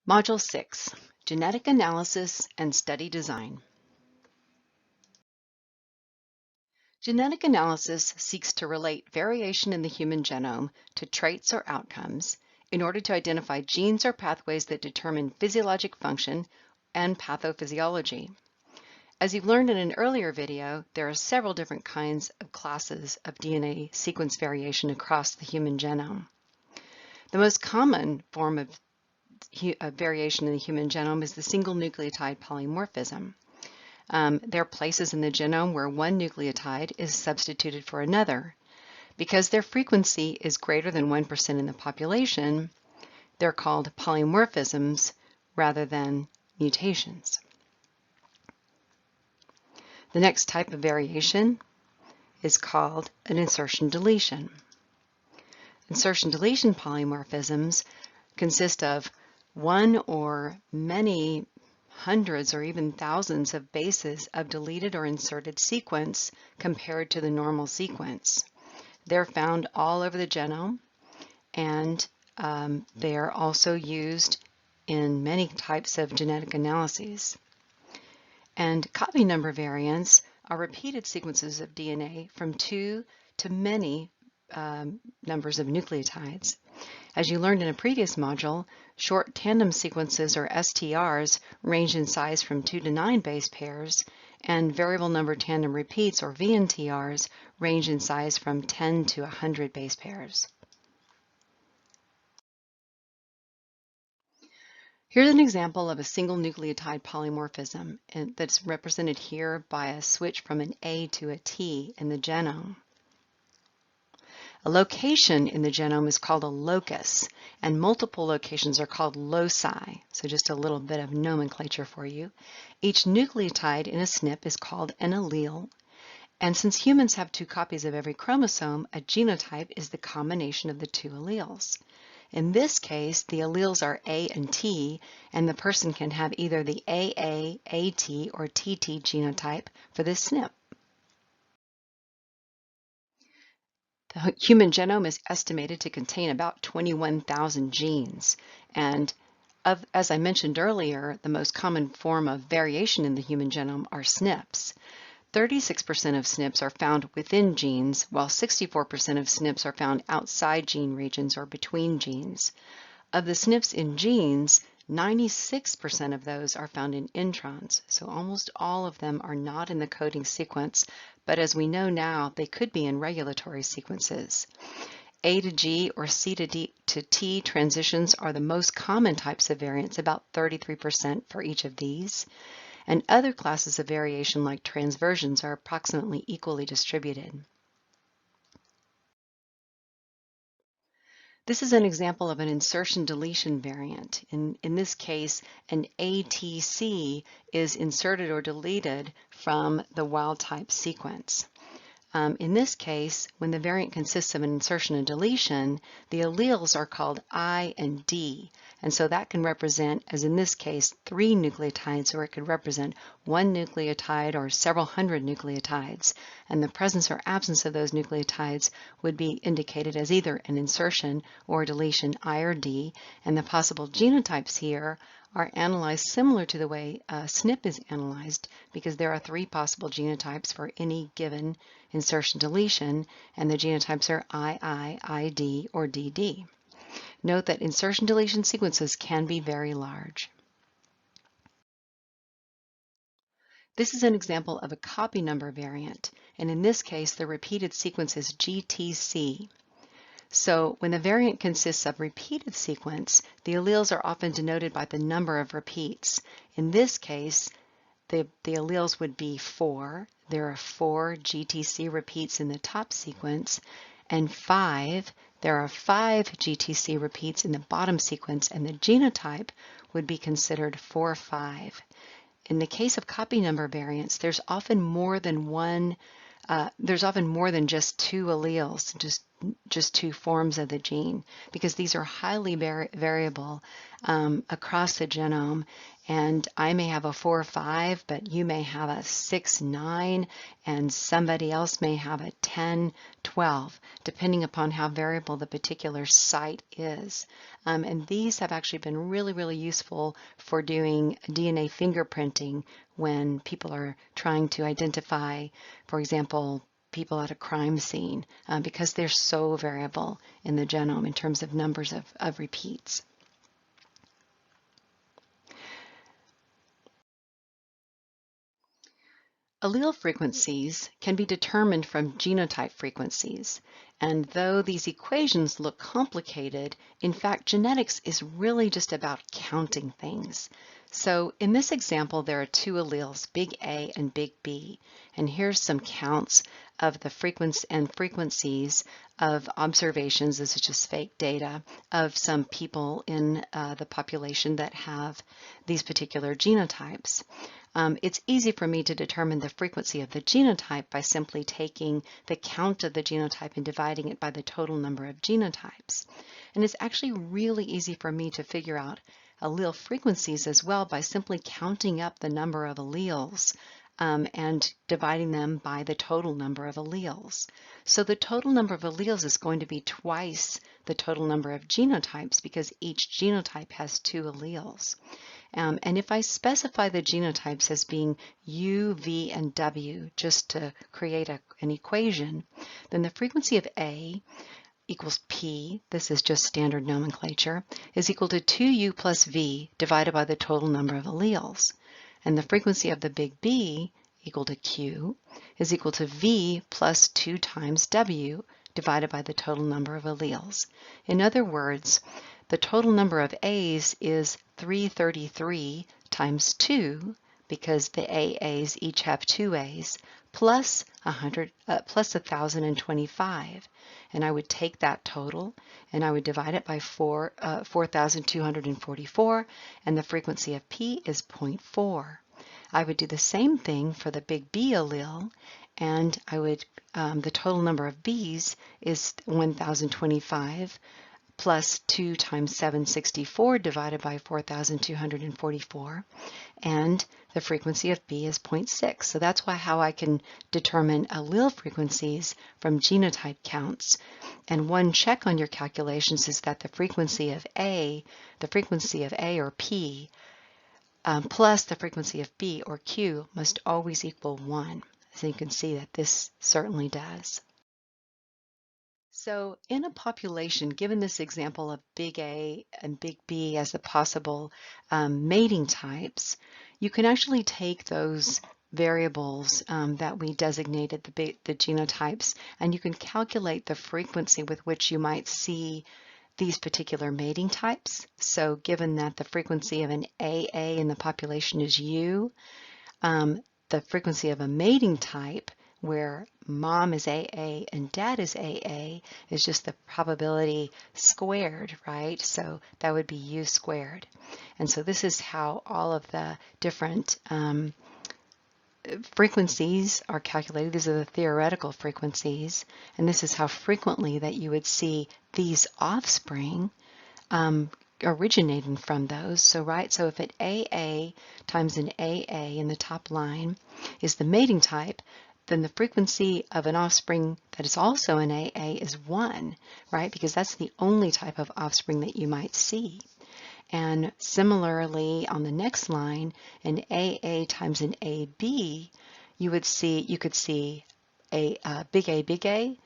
Module 6, Genetic Analysis and Study Design. Genetic analysis seeks to relate variation in the human genome to traits or outcomes in order to identify genes or pathways that determine physiologic function and pathophysiology. As you've learned in an earlier video, there are several different kinds of classes of DNA sequence variation across the human genome. The most common form of variation in the human genome is the single nucleotide polymorphism. There are places in the genome where one nucleotide is substituted for another. Because their frequency is greater than 1% in the population, they're called polymorphisms rather than mutations. The next type of variation is called an insertion-deletion. Insertion-deletion polymorphisms consist of one or many hundreds or even thousands of bases of deleted or inserted sequence compared to the normal sequence. They're found all over the genome, and they are also used in many types of genetic analyses. And copy number variants are repeated sequences of DNA from 2 to many numbers of nucleotides. As you learned in a previous module, short tandem sequences, or STRs, range in size from 2 to 9 base pairs, and variable number tandem repeats, or VNTRs, range in size from 10 to 100 base pairs. Here's an example of a single nucleotide polymorphism that's represented here by a switch from an A to a T in the genome. A location in the genome is called a locus, and multiple locations are called loci. So just a little bit of nomenclature for you. Each nucleotide in a SNP is called an allele, and since humans have 2 copies of every chromosome, a genotype is the combination of the 2 alleles. In this case, the alleles are A and T, and the person can have either the AA, AT, or TT genotype for this SNP. The human genome is estimated to contain about 21,000 genes, and as I mentioned earlier, the most common form of variation in the human genome are SNPs. 36% of SNPs are found within genes, while 64% of SNPs are found outside gene regions or between genes. Of the SNPs in genes, 96% of those are found in introns, so almost all of them are not in the coding sequence, but as we know now, they could be in regulatory sequences. A to G or C to D to T transitions are the most common types of variants, about 33% for each of these, and other classes of variation like transversions are approximately equally distributed. This is an example of an insertion-deletion variant. In this case, an ATC is inserted or deleted from the wild-type sequence. In this case, when the variant consists of an insertion and deletion, the alleles are called I and D, and so that can represent, as in this case, 3 nucleotides, or it could represent 1 nucleotide or several hundred nucleotides, and the presence or absence of those nucleotides would be indicated as either an insertion or deletion I or D, and the possible genotypes here are analyzed similar to the way a SNP is analyzed, because there are 3 possible genotypes for any given insertion-deletion, and the genotypes are II, ID, or DD. Note that insertion-deletion sequences can be very large. This is an example of a copy number variant, and in this case, the repeated sequence is GTC. So when the variant consists of repeated sequence, the alleles are often denoted by the number of repeats. In this case, the alleles would be 4. There are 4 GTC repeats in the top sequence, and 5. There are 5 GTC repeats in the bottom sequence, and the genotype would be considered 4-5. In the case of copy number variants, there's often more than just 2 alleles, just just two forms of the gene, because these are highly variable across the genome. And I may have a 4 or 5, but you may have a 6, 9, and somebody else may have a 10, 12, depending upon how variable the particular site is. And these have actually been really, really useful for doing DNA fingerprinting when people are trying to identify, for example, people at a crime scene, because they're so variable in the genome in terms of numbers of repeats. Allele frequencies can be determined from genotype frequencies, and though these equations look complicated, in fact, genetics is really just about counting things. So in this example, there are two alleles, big A and big B, and here's some counts of the frequencies of observations. This is just fake data of some people in the population that have these particular genotypes. It's easy for me to determine the frequency of the genotype by simply taking the count of the genotype and dividing it by the total number of genotypes. And it's actually really easy for me to figure out allele frequencies as well by simply counting up the number of alleles and dividing them by the total number of alleles. So the total number of alleles is going to be twice the total number of genotypes because each genotype has two alleles. And if I specify the genotypes as being U, V, and W, just to create an equation, then the frequency of A equals P, this is just standard nomenclature, is equal to 2U plus V divided by the total number of alleles. And the frequency of the big B, equal to Q, is equal to V plus 2 times W divided by the total number of alleles. In other words, the total number of A's is 333 times 2, because the AA's each have 2 A's, plus 1,025. And I would take that total and I would divide it by 4,244, and the frequency of P is 0.4. I would do the same thing for the big B allele, and I would, the total number of B's is 1,025 plus 2 times 764 divided by 4,244, and the frequency of B is 0.6. So that's how I can determine allele frequencies from genotype counts. And one check on your calculations is that the frequency of A or P plus the frequency of B or Q must always equal 1. So you can see that this certainly does. So in a population, given this example of big A and big B as the possible mating types, you can actually take those variables that we designated, the genotypes, and you can calculate the frequency with which you might see these particular mating types. So given that the frequency of an AA in the population is U, the frequency of a mating type where mom is AA and dad is AA is just the probability squared, right? So that would be U squared. And so this is how all of the different frequencies are calculated. These are the theoretical frequencies, and this is how frequently that you would see these offspring originating from those. So so if an AA times an AA in the top line is the mating type, then the frequency of an offspring that is also an AA is 1, right? Because that's the only type of offspring that you might see. And similarly, on the next line, an AA times an AB, you could see a big A, big A,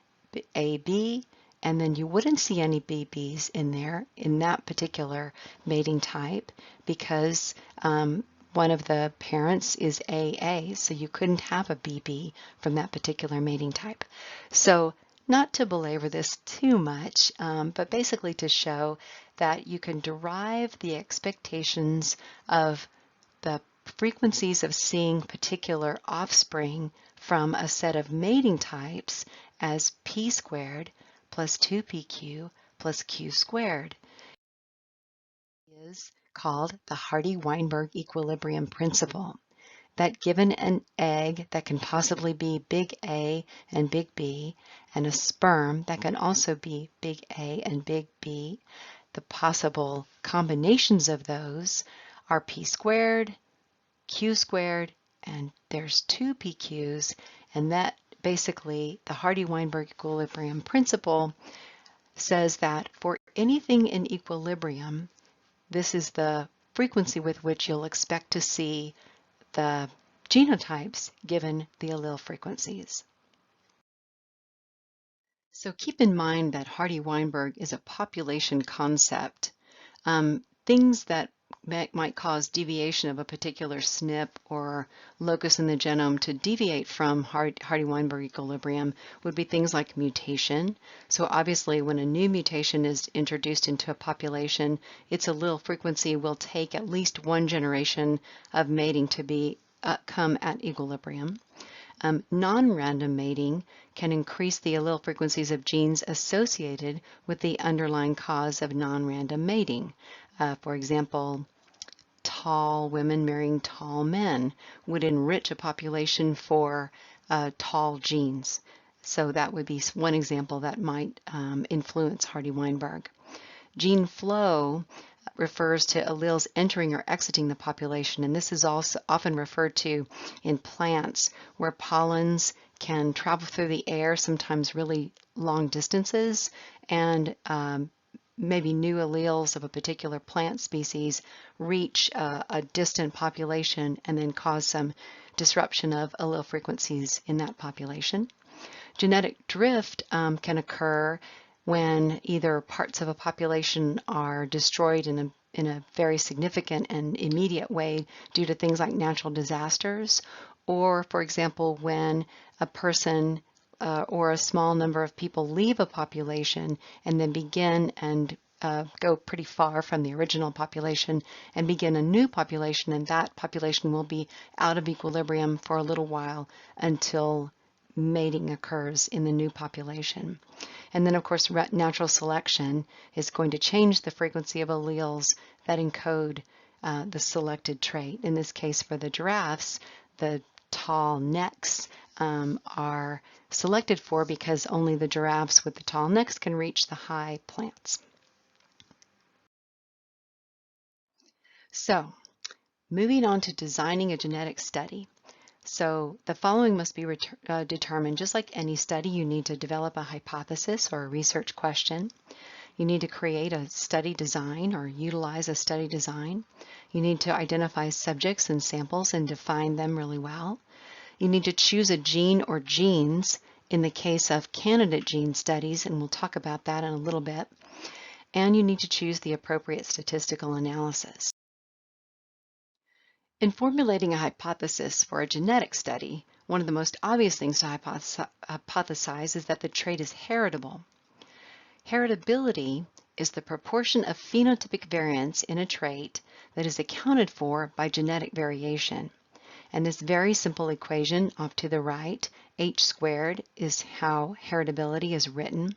AB, and then you wouldn't see any BBs in there in that particular mating type because one of the parents is AA, so you couldn't have a BB from that particular mating type. So not to belabor this too much, but basically to show that you can derive the expectations of the frequencies of seeing particular offspring from a set of mating types as P squared plus 2PQ plus Q squared. It is called the Hardy-Weinberg equilibrium principle. that given an egg that can possibly be big A and big B, and a sperm that can also be big A and big B, the possible combinations of those are p squared, q squared, and there's two pq's, and that basically the Hardy-Weinberg equilibrium principle says that for anything in equilibrium, this is the frequency with which you'll expect to see the genotypes given the allele frequencies. So keep in mind that Hardy-Weinberg is a population concept. Things that might cause deviation of a particular SNP or locus in the genome to deviate from Hardy-Weinberg equilibrium would be things like mutation. So obviously when a new mutation is introduced into a population, its allele frequency will take at least one generation of mating to come at equilibrium. Non-random mating can increase the allele frequencies of genes associated with the underlying cause of non-random mating. For example, tall women marrying tall men would enrich a population for tall genes. So that would be one example that might influence Hardy-Weinberg. Gene flow refers to alleles entering or exiting the population, and this is also often referred to in plants where pollens can travel through the air, sometimes really long distances, and maybe new alleles of a particular plant species reach a distant population and then cause some disruption of allele frequencies in that population. Genetic drift can occur when either parts of a population are destroyed in a very significant and immediate way due to things like natural disasters, or for example when a person or a small number of people leave a population and then begin and go pretty far from the original population and begin a new population, and that population will be out of equilibrium for a little while until mating occurs in the new population. And then of course natural selection is going to change the frequency of alleles that encode the selected trait. In this case for the giraffes, the tall necks are selected for because only the giraffes with the tall necks can reach the high plants. So moving on to designing a genetic study. So the following must be determined. Just like any study, you need to develop a hypothesis or a research question. You need to create a study design or utilize a study design. You need to identify subjects and samples and define them really well. You need to choose a gene or genes in the case of candidate gene studies, and we'll talk about that in a little bit. And you need to choose the appropriate statistical analysis. In formulating a hypothesis for a genetic study, one of the most obvious things to hypothesize is that the trait is heritable. Heritability is the proportion of phenotypic variance in a trait that is accounted for by genetic variation. And this very simple equation off to the right, h squared is how heritability is written,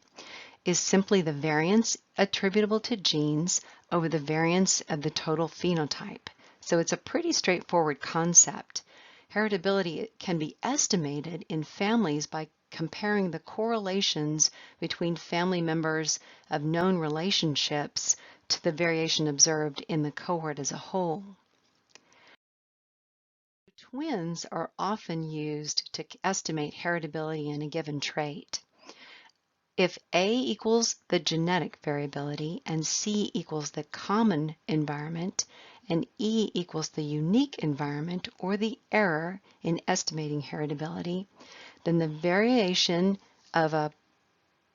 is simply the variance attributable to genes over the variance of the total phenotype. So it's a pretty straightforward concept. Heritability can be estimated in families by comparing the correlations between family members of known relationships to the variation observed in the cohort as a whole. Twins are often used to estimate heritability in a given trait. If A equals the genetic variability and C equals the common environment and E equals the unique environment or the error in estimating heritability, then the variation of a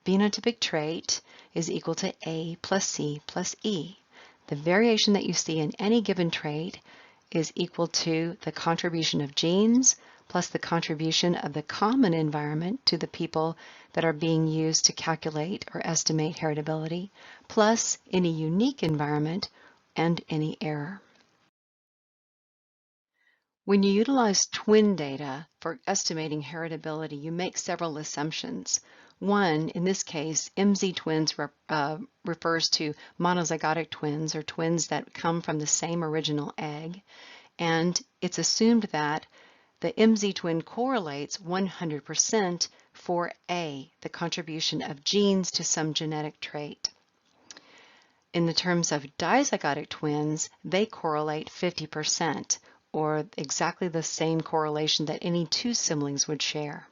phenotypic trait is equal to A plus C plus E. The variation that you see in any given trait is equal to the contribution of genes plus the contribution of the common environment to the people that are being used to calculate or estimate heritability, plus any unique environment and any error. When you utilize twin data for estimating heritability, you make several assumptions. One, in this case, MZ twins refers to monozygotic twins or twins that come from the same original egg. and it's assumed that the MZ twin correlates 100% for A, the contribution of genes to some genetic trait. In the terms of dizygotic twins, they correlate 50%, or exactly the same correlation that any two siblings would share.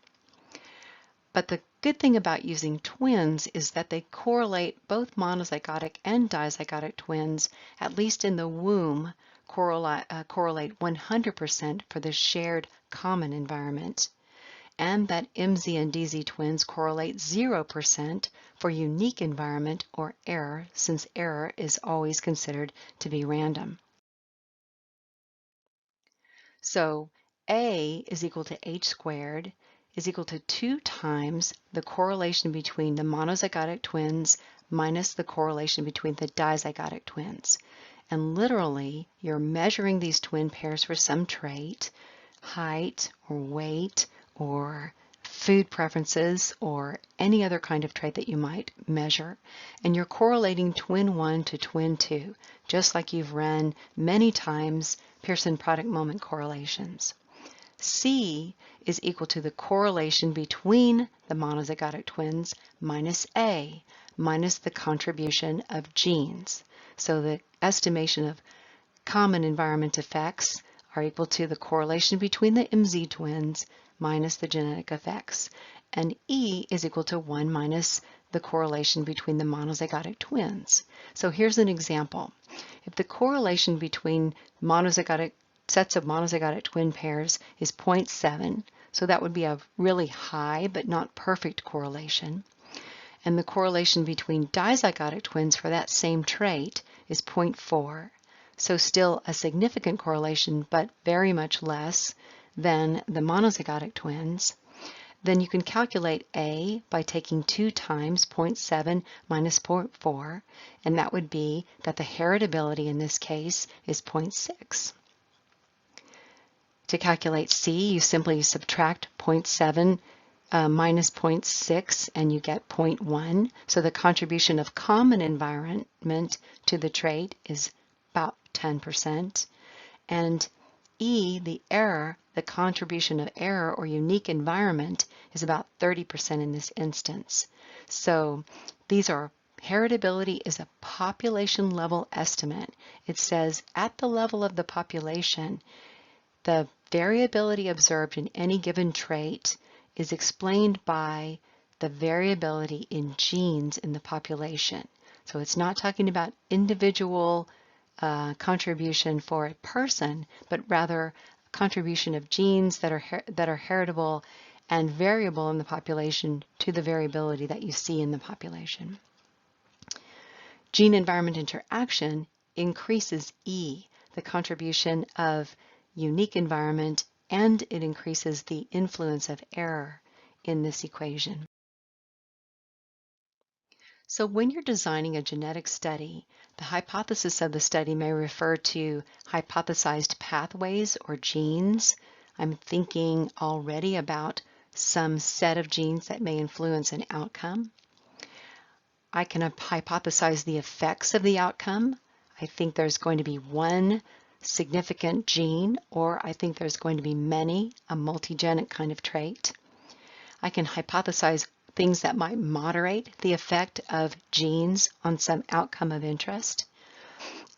But the good thing about using twins is that they correlate both monozygotic and dizygotic twins, at least in the womb, correlate 100% for the shared common environment, and that MZ and DZ twins correlate 0% for unique environment or error, since error is always considered to be random. So A is equal to H squared is equal to 2 times the correlation between the monozygotic twins minus the correlation between the dizygotic twins. And literally, you're measuring these twin pairs for some trait, height or weight or food preferences or any other kind of trait that you might measure. And you're correlating twin 1 to twin 2, just like you've run many times Pearson product moment correlations. C is equal to the correlation between the monozygotic twins minus A, minus the contribution of genes. So the estimation of common environment effects are equal to the correlation between the MZ twins minus the genetic effects. And E is equal to 1 minus the correlation between the monozygotic twins. So here's an example. If the correlation between sets of monozygotic twin pairs is 0.7, so that would be a really high but not perfect correlation. And the correlation between dizygotic twins for that same trait is 0.4. So still a significant correlation, but very much less than the monozygotic twins. Then you can calculate A by taking 2 times 0.7 minus 0.4, and that would be that the heritability in this case is 0.6. To calculate C, you simply subtract 0.7 minus 0.6 and you get 0.1. So the contribution of common environment to the trait is about 10%. And E, the error, the contribution of error or unique environment is about 30% in this instance. So these are heritability is a population level estimate. It says at the level of the population, the variability observed in any given trait is explained by the variability in genes in the population. So it's not talking about individual contribution for a person, but rather contribution of genes that are heritable and variable in the population to the variability that you see in the population. Gene-environment interaction increases E, the contribution of unique environment, and it increases the influence of error in this equation. So when you're designing a genetic study, the hypothesis of the study may refer to hypothesized pathways or genes. I'm thinking already about some set of genes that may influence an outcome. I can hypothesize the effects of the outcome. I think there's going to be one significant gene, or I think there's going to be many, a multigenic kind of trait. I can hypothesize things that might moderate the effect of genes on some outcome of interest.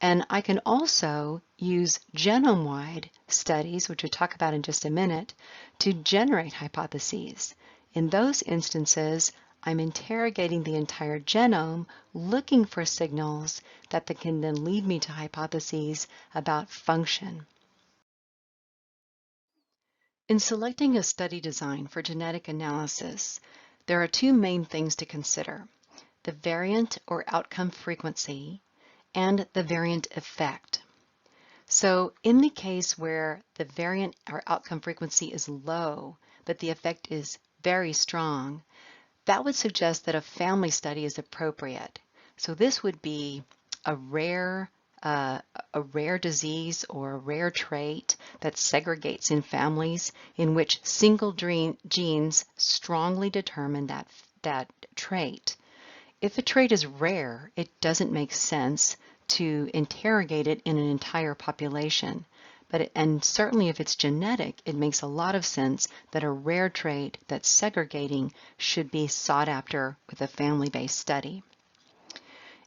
And I can also use genome-wide studies, which we'll talk about in just a minute, to generate hypotheses. In those instances, I'm interrogating the entire genome, looking for signals that can then lead me to hypotheses about function. In selecting a study design for genetic analysis, there are two main things to consider: the variant or outcome frequency and the variant effect. So in the case where the variant or outcome frequency is low, but the effect is very strong, that would suggest that a family study is appropriate. So this would be a rare disease or a rare trait that segregates in families in which single genes strongly determine that trait. If a trait is rare, it doesn't make sense to interrogate it in an entire population. and certainly if it's genetic, it makes a lot of sense that a rare trait that's segregating should be sought after with a family-based study.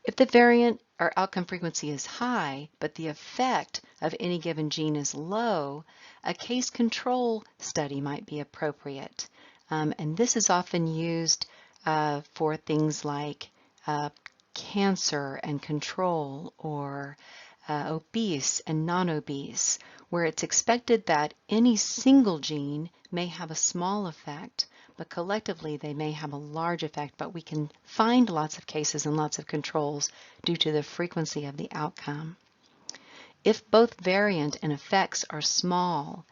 If the variant or outcome frequency is high, but the effect of any given gene is low, a case control study might be appropriate. And this is often used for things like cancer and control, or obese and non-obese, where it's expected that any single gene may have a small effect, but collectively they may have a large effect, but we can find lots of cases and lots of controls due to the frequency of the outcome. If both variant and effects are small,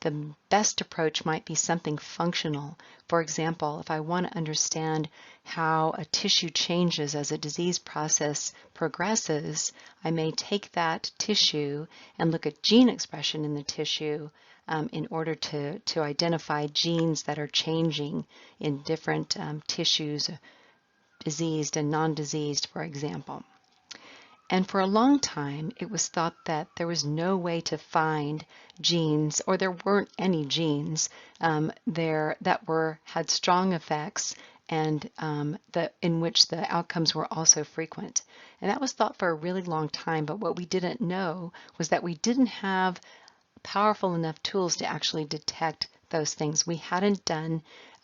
the best approach might be something functional. For example, if I want to understand how a tissue changes as a disease process progresses, I may take that tissue and look at gene expression in the tissue in order to identify genes that are changing in different tissues, diseased and non-diseased, for example. And for a long time, it was thought that there was no way to find genes, or there weren't any genes there that had strong effects and in which the outcomes were also frequent. And that was thought for a really long time, but what we didn't know was that we didn't have powerful enough tools to actually detect those things. We hadn't done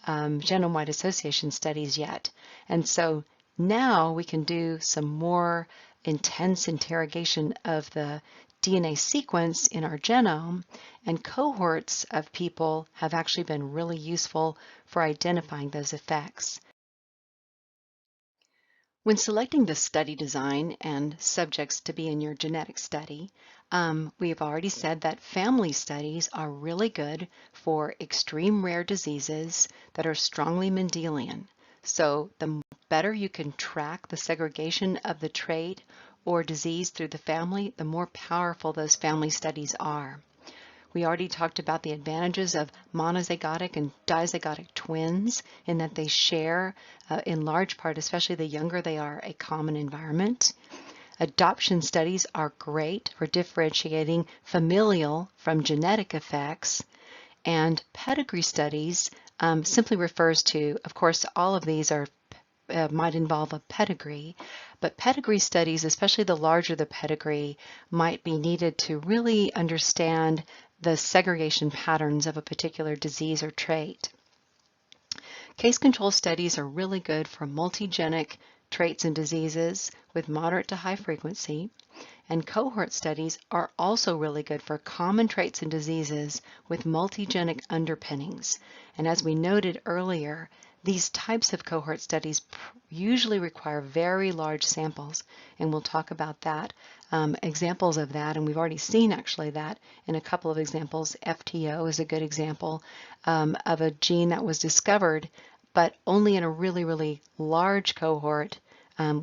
genome-wide association studies yet. And so now we can do some more intense interrogation of the DNA sequence in our genome, and cohorts of people have actually been really useful for identifying those effects. When selecting the study design and subjects to be in your genetic study, we have already said that family studies are really good for extreme rare diseases that are strongly Mendelian. So the better you can track the segregation of the trait or disease through the family, the more powerful those family studies are. We already talked about the advantages of monozygotic and dizygotic twins in that they share, in large part, especially the younger they are, a common environment. Adoption studies are great for differentiating familial from genetic effects. And pedigree studies simply refers to, of course, all of these are might involve a pedigree, but pedigree studies, especially the larger the pedigree, might be needed to really understand the segregation patterns of a particular disease or trait. Case control studies are really good for multigenic traits and diseases with moderate to high frequency, and cohort studies are also really good for common traits and diseases with multigenic underpinnings. And as we noted earlier, these types of cohort studies usually require very large samples, and we'll talk about that, examples of that, and we've already seen actually that in a couple of examples. FTO is a good example of a gene that was discovered, but only in a really, really large cohort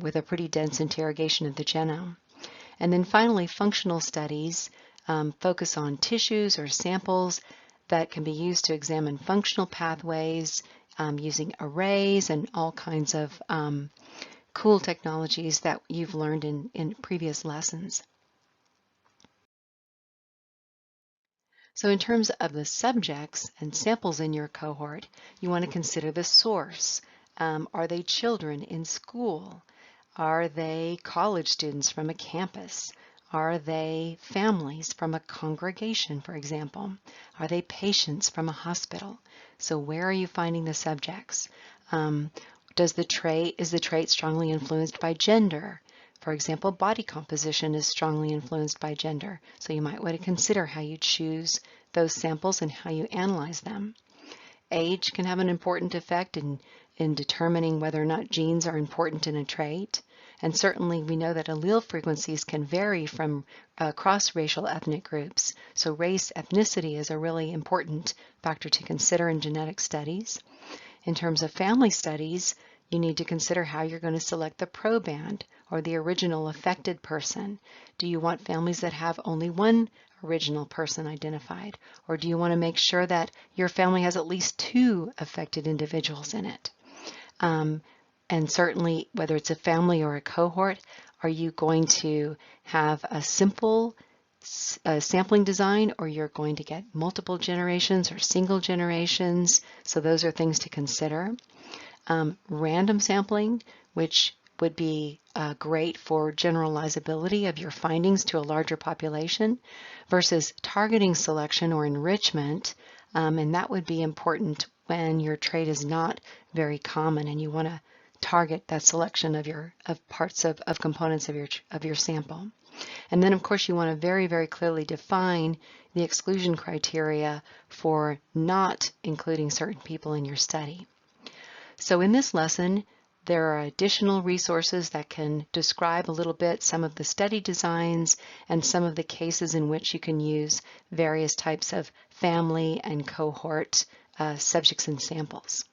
with a pretty dense interrogation of the genome. And then finally, functional studies focus on tissues or samples that can be used to examine functional pathways using arrays and all kinds of cool technologies that you've learned in previous lessons. So in terms of the subjects and samples in your cohort, you want to consider the source. Are they children in school? Are they college students from a campus? Are they families from a congregation, for example? Are they patients from a hospital? So where are you finding the subjects? Is the trait strongly influenced by gender? For example, body composition is strongly influenced by gender. So you might want to consider how you choose those samples and how you analyze them. Age can have an important effect in determining whether or not genes are important in a trait. And certainly we know that allele frequencies can vary from across racial ethnic groups. So race, ethnicity is a really important factor to consider in genetic studies. In terms of family studies, you need to consider how you're going to select the proband or the original affected person. Do you want families that have only one original person identified? Or do you want to make sure that your family has at least two affected individuals in it? And certainly, whether it's a family or a cohort, are you going to have a simple sampling design, or you're going to get multiple generations or single generations. So those are things to consider. Random sampling, which would be great for generalizability of your findings to a larger population, versus targeting selection or enrichment, and that would be important when your trait is not very common and you want to target that selection of parts of components of your sample. And then, of course, you want to very, very clearly define the exclusion criteria for not including certain people in your study. So in this lesson, there are additional resources that can describe a little bit some of the study designs and some of the cases in which you can use various types of family and cohort subjects and samples.